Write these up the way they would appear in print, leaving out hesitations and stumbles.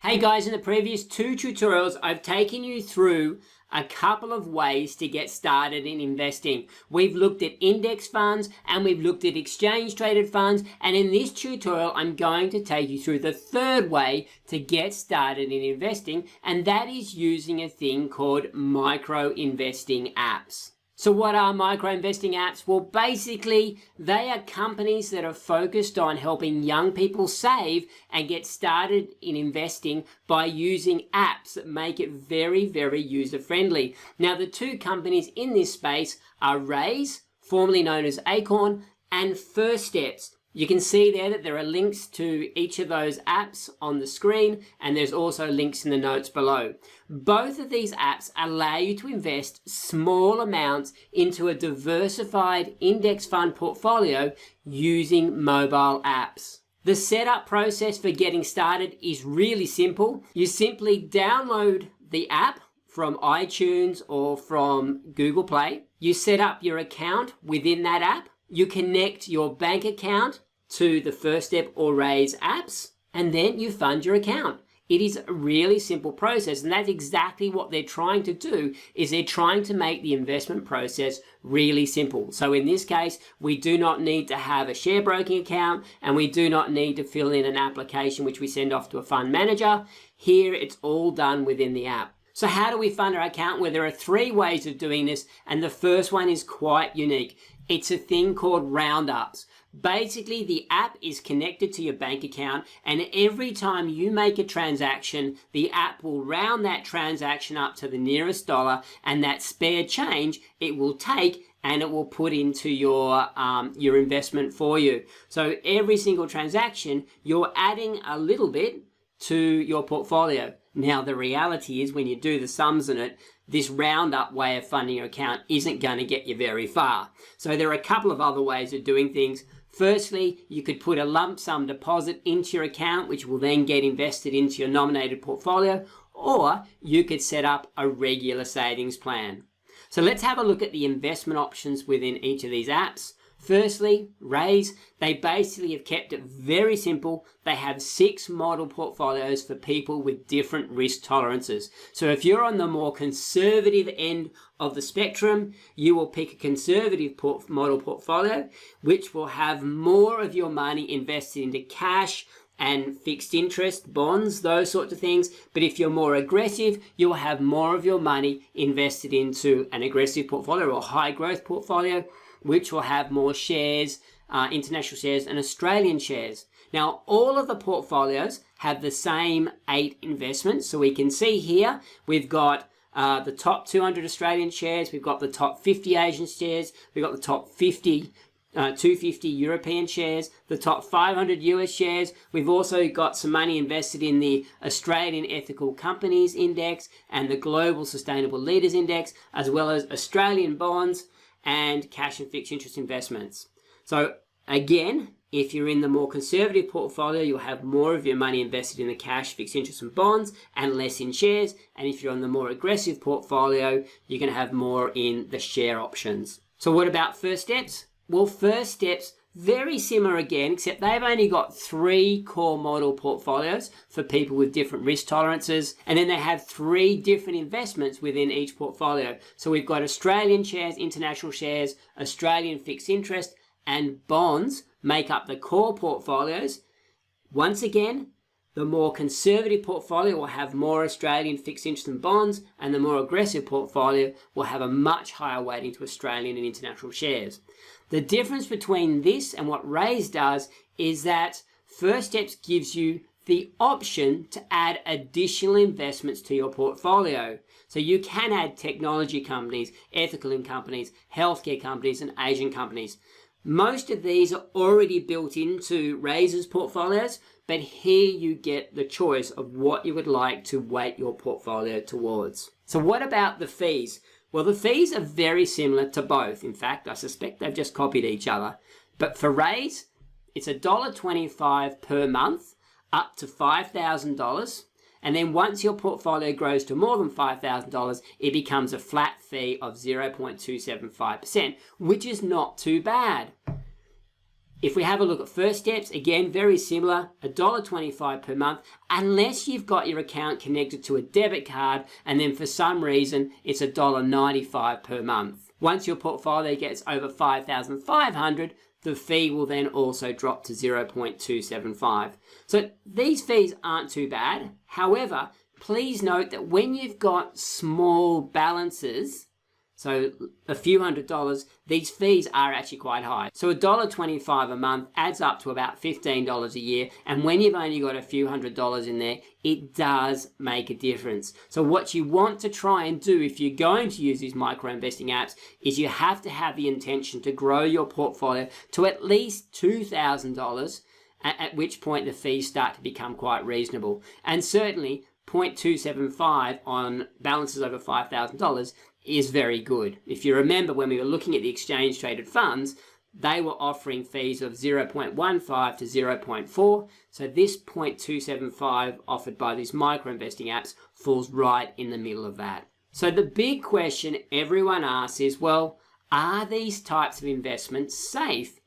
Hey guys, in the previous two tutorials, I've taken you through a couple of ways to get started in investing. We've looked at index funds and we've looked at exchange traded funds. And in this tutorial, I'm going to take you through the third way to get started in investing. And that is using a thing called micro investing apps. So what are micro investing apps? Well, basically, they are companies that are focused on helping young people save and get started in investing by using apps that make it very, very user-friendly. Now, the two companies in this space are Raise, formerly known as Acorn, and First Steps. You can see there that there are links to each of those apps on the screen, and there's also links in the notes below. Both of these apps allow you to invest small amounts into a diversified index fund portfolio using mobile apps. The setup process for getting started is really simple. You simply download the app from iTunes or from Google Play. You set up your account within that app. You connect your bank account to the First Step or Raise apps, and then you fund your account. It is a really simple process, and that's exactly what they're trying to do, is they're trying to make the investment process really simple. So in this case, we do not need to have a share broking account, and we do not need to fill in an application which we send off to a fund manager. Here, it's all done within the app. So how do we fund our account? Well, there are three ways of doing this, and the first one is quite unique. It's a thing called roundups. Basically, the app is connected to your bank account, and every time you make a transaction, the app will round that transaction up to the nearest dollar, and that spare change it will take and it will put into your investment for you. So every single transaction, you're adding a little bit to your portfolio. Now, the reality is when you do the sums in it, this roundup way of funding your account isn't going to get you very far. So there are a couple of other ways of doing things. Firstly, you could put a lump sum deposit into your account, which will then get invested into your nominated portfolio, or you could set up a regular savings plan. So let's have a look at the investment options within each of these apps. Firstly, Raise, they basically have kept it very simple. They have 6 model portfolios for people with different risk tolerances. So if you're on the more conservative end of the spectrum, you will pick a conservative model portfolio, which will have more of your money invested into cash and fixed interest, bonds, those sorts of things. But if you're more aggressive, you'll have more of your money invested into an aggressive portfolio or high growth portfolio, which will have more shares, international shares and Australian shares. Now, all of the portfolios have the same 8 investments. So we can see here, we've got the top 200 Australian shares, we've got the top 50 Asian shares, we've got the top 250 European shares, the top 500 US shares. We've also got some money invested in the Australian Ethical Companies Index and the Global Sustainable Leaders Index, as well as Australian bonds and cash and fixed interest investments. So again, if you're in the more conservative portfolio, you'll have more of your money invested in the cash, fixed interest and bonds and less in shares. And if you're on the more aggressive portfolio, you're going to have more in the share options. So what about First Steps? Well, First Steps, very similar again, except they've only got 3 core model portfolios for people with different risk tolerances. And then they have 3 different investments within each portfolio. So we've got Australian shares, international shares, Australian fixed interest, and bonds make up the core portfolios. Once again, the more conservative portfolio will have more Australian fixed interest and bonds, and the more aggressive portfolio will have a much higher weighting to Australian and international shares. The difference between this and what Raise does is that First Steps gives you the option to add additional investments to your portfolio. So you can add technology companies, ethical companies, healthcare companies, and Asian companies. Most of these are already built into Raise's portfolios, but here you get the choice of what you would like to weight your portfolio towards. So what about the fees? Well, the fees are very similar to both. In fact, I suspect they've just copied each other. But for Raise, it's $1.25 per month, up to $5,000. And then once your portfolio grows to more than $5,000, it becomes a flat fee of 0.275%, which is not too bad. If we have a look at First Steps, again, very similar, $1.25 per month, unless you've got your account connected to a debit card, and then for some reason, it's $1.95 per month. Once your portfolio gets over 5,500, the fee will then also drop to 0.275. So these fees aren't too bad. However, please note that when you've got small balances, so a few $100s, these fees are actually quite high. So $1.25 a month adds up to about $15 a year. And when you've only got a few $100s in there, it does make a difference. So what you want to try and do if you're going to use these micro investing apps is you have to have the intention to grow your portfolio to at least $2,000, at which point the fees start to become quite reasonable. And certainly 0.275 on balances over $5,000 is very good. If you remember when we were looking at the exchange traded funds, they were offering fees of 0.15 to 0.4. So this 0.275 offered by these micro investing apps falls right in the middle of that. So the big question everyone asks is, well, are these types of investments safe?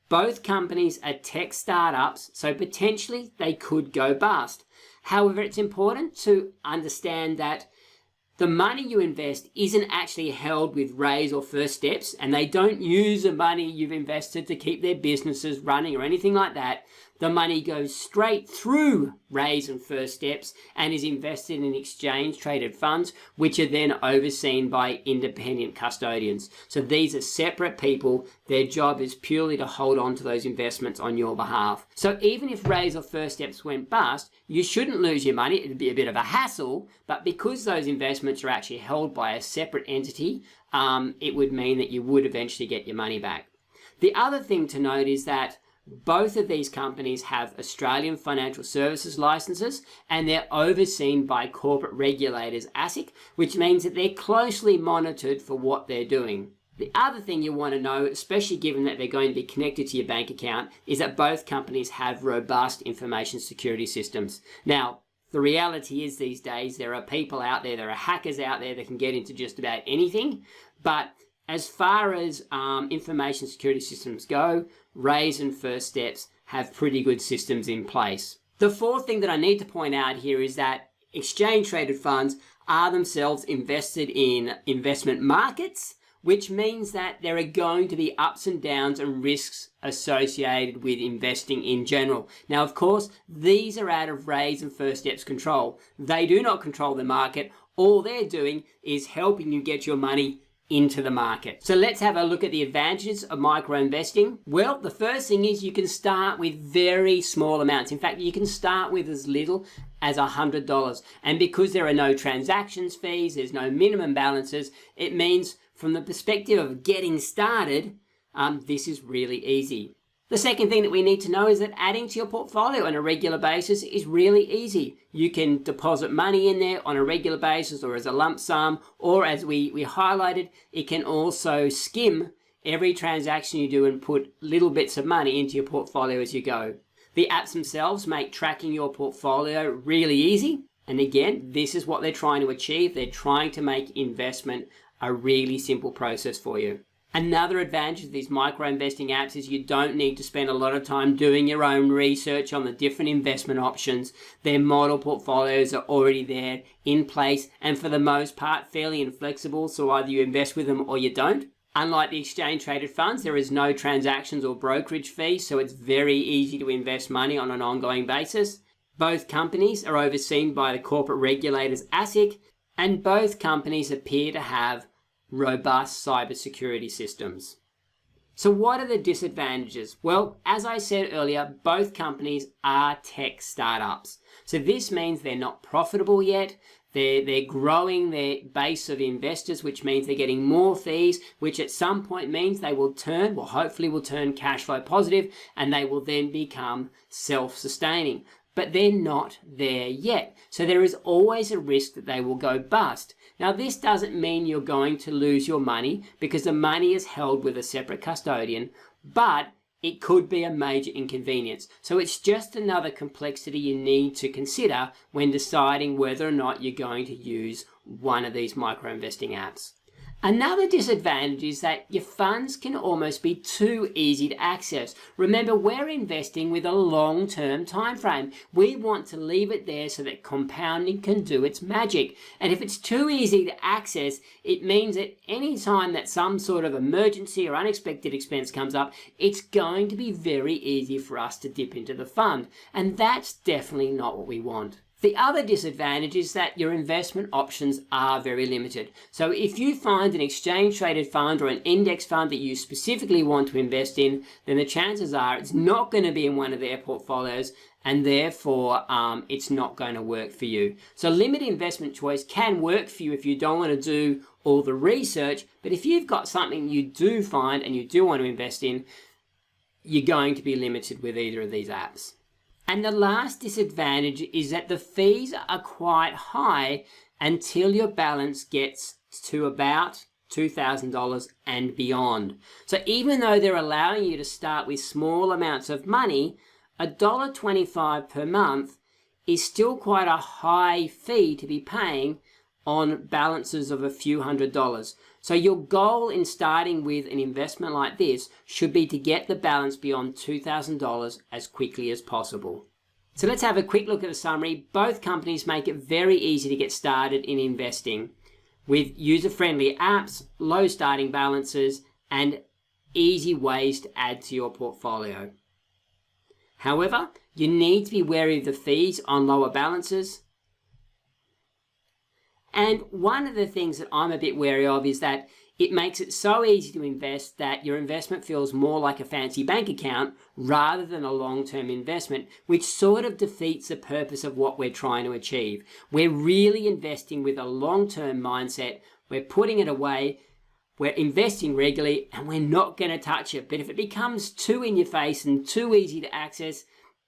Both companies are tech startups, so potentially they could go bust. However, it's important to understand that the money you invest isn't actually held with Raise or First Steps, and they don't use the money you've invested to keep their businesses running or anything like that. The money goes straight through Raise and First Steps and is invested in exchange traded funds, which are then overseen by independent custodians. So these are separate people. Their job is purely to hold on to those investments on your behalf. So even if Raise or First Steps went bust, you shouldn't lose your money. It'd be a bit of a hassle, but because those investments are actually held by a separate entity, it would mean that you would eventually get your money back. The other thing to note is that both of these companies have Australian financial services licenses, and they're overseen by corporate regulators, ASIC, which means that they're closely monitored for what they're doing. The other thing you want to know, especially given that they're going to be connected to your bank account, is that both companies have robust information security systems. Now, the reality is these days there are people out there, there are hackers out there that can get into just about anything, but as far as information security systems go, Raise and First Steps have pretty good systems in place. The fourth thing that I need to point out here is that exchange traded funds are themselves invested in investment markets, which means that there are going to be ups and downs and risks associated with investing in general. Now, of course, these are out of Raise and First Steps control. They do not control the market. All they're doing is helping you get your money into the market. So let's have a look at the advantages of micro investing. Well, the first thing is you can start with very small amounts. In fact, you can start with as little as $100. And because there are no transactions fees, there's no minimum balances, it means from the perspective of getting started, this is really easy. The second thing that we need to know is that adding to your portfolio on a regular basis is really easy. You can deposit money in there on a regular basis or as a lump sum, or as we highlighted, it can also skim every transaction you do and put little bits of money into your portfolio as you go. The apps themselves make tracking your portfolio really easy. And again, this is what they're trying to achieve. They're trying to make investment a really simple process for you. Another advantage of these micro investing apps is you don't need to spend a lot of time doing your own research on the different investment options. Their model portfolios are already there in place and for the most part fairly inflexible, so either you invest with them or you don't. Unlike the exchange traded funds, there is no transactions or brokerage fees, so it's very easy to invest money on an ongoing basis. Both companies are overseen by the corporate regulators ASIC, and both companies appear to have robust cybersecurity systems. So what are the disadvantages? Well, as I said earlier, both companies are tech startups. So this means they're not profitable yet. They're growing their base of investors, which means they're getting more fees, which at some point means they will turn, well, hopefully will turn cash flow positive, and they will then become self-sustaining. But they're not there yet. So there is always a risk that they will go bust. Now, this doesn't mean you're going to lose your money because the money is held with a separate custodian, but it could be a major inconvenience. So it's just another complexity you need to consider when deciding whether or not you're going to use one of these micro investing apps. Another disadvantage is that your funds can almost be too easy to access. Remember, we're investing with a long-term time frame. We want to leave it there so that compounding can do its magic. And if it's too easy to access, it means that any time that some sort of emergency or unexpected expense comes up, it's going to be very easy for us to dip into the fund. And that's definitely not what we want. The other disadvantage is that your investment options are very limited. So if you find an exchange-traded fund or an index fund that you specifically want to invest in, then the chances are it's not going to be in one of their portfolios, and therefore it's not going to work for you. So limited investment choice can work for you if you don't want to do all the research, but if you've got something you do find and you do want to invest in, you're going to be limited with either of these apps. And the last disadvantage is that the fees are quite high until your balance gets to about $2,000 and beyond. So even though they're allowing you to start with small amounts of money, $1.25 per month is still quite a high fee to be paying on balances of a few $100s. So your goal in starting with an investment like this should be to get the balance beyond $2,000 as quickly as possible. So let's have a quick look at the summary. Both companies make it very easy to get started in investing with user-friendly apps, low starting balances, and easy ways to add to your portfolio. However, you need to be wary of the fees on lower balances. And one of the things that I'm a bit wary of is that it makes it so easy to invest that your investment feels more like a fancy bank account rather than a long-term investment, which sort of defeats the purpose of what we're trying to achieve. We're really investing with a long-term mindset. We're putting it away. We're investing regularly and we're not going to touch it. But if it becomes too in your face and too easy to access,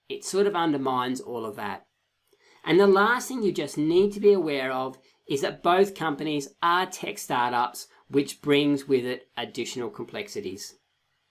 it sort of undermines all of that. And the last thing you just need to be aware of is that both companies are tech startups, which brings with it additional complexities.